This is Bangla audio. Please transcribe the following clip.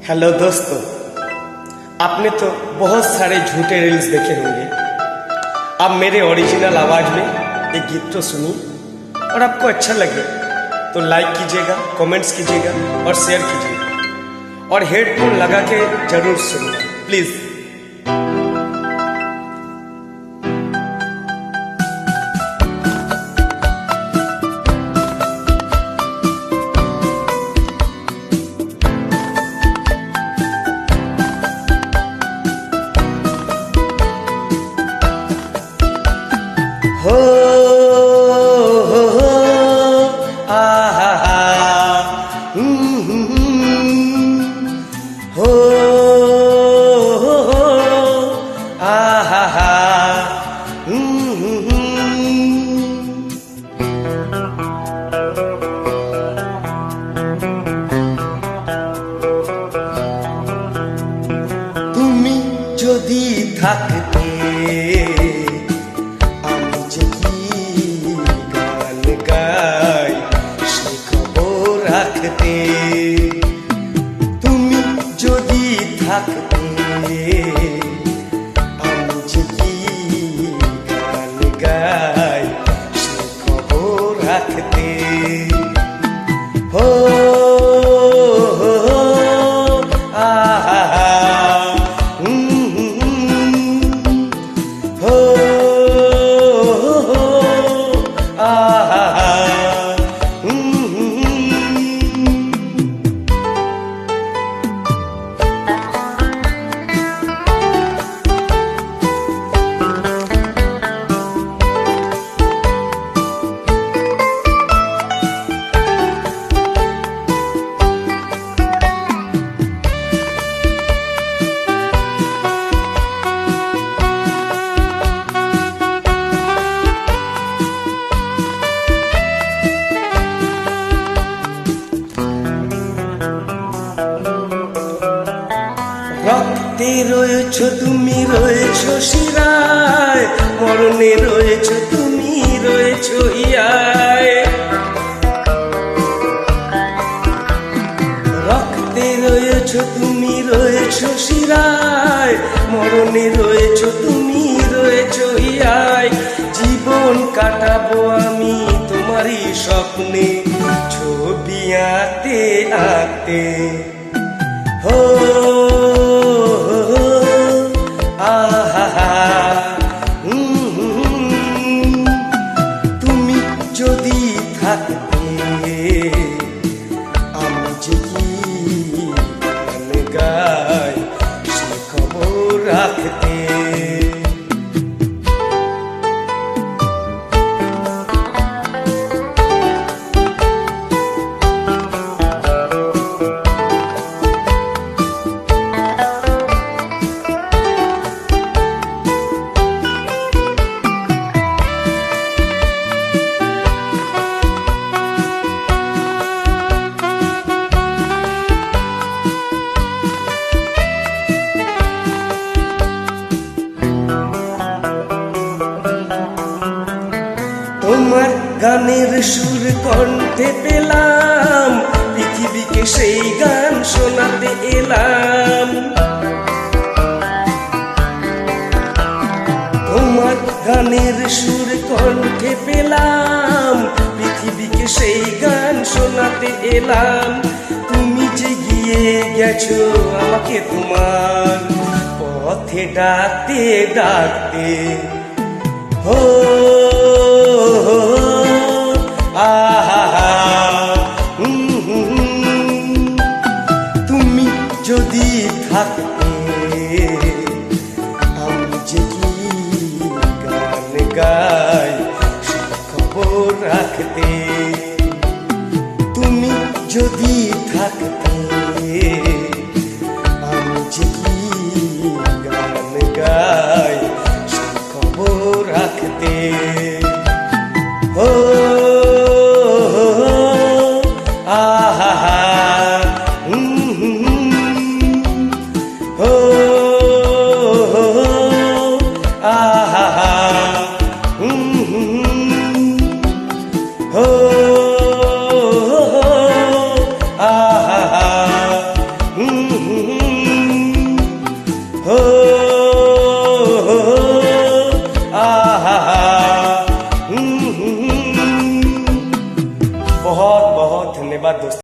हेलो दोस्तों, आपने तो बहुत सारे झूठे रील्स देखे होंगे। अब मेरे ओरिजिनल आवाज में एक गीत तो सुनिए और आपको अच्छा लगे तो लाइक कीजिएगा, कमेंट्स कीजिएगा और शेयर कीजिएगा और हेडफोन लगा के जरूर सुनिए प्लीज। हो आहा हो आहा তুমি যদি থাকতে তুমি যদি থাকতে আমি যে কি গান গাই সে খবর রাখতে। হো আহা হো আহা রক্তে রয়েছ তুমি, রয়েছ শিরায়, মরণে রয়েছ তুমি, রয়েছ হিয়ায়। রক্তে রয়েছ তুমি, রয়েছ শিরায়, মরণে রয়েছ তুমি, রয়েছ হিয়ায়। জীবন কাটাবো আমি তোমারই স্বপ্নে, ছবি আঁকতে আঁকতে। হো আহা তুমি যদি থাকতে আমি যে কি গান গাই সে খবর রাখতে। তোমার গানের সুর কণ্ঠে পেলাম, পৃথিবীকে সেই গান শোনাতে এলাম। তোমার গানের সুর কণ্ঠে পেলাম, পৃথিবীকে সেই গান শোনাতে এলাম। তুমি যে গিয়ে গেছো আমাকে তোমার পথে ডাকতে ডাকতে। হো আহা তুমি যদি থাকতে আমি যে কি গান গাই সে খবর রাখতে। তুমি যদি থাকতে আমি যে কি গান গাই সে খবর রাখতে। হো আহা হো আহা হো আহা हो आहा बहुत बहुत धन्यवाद दोस्तों।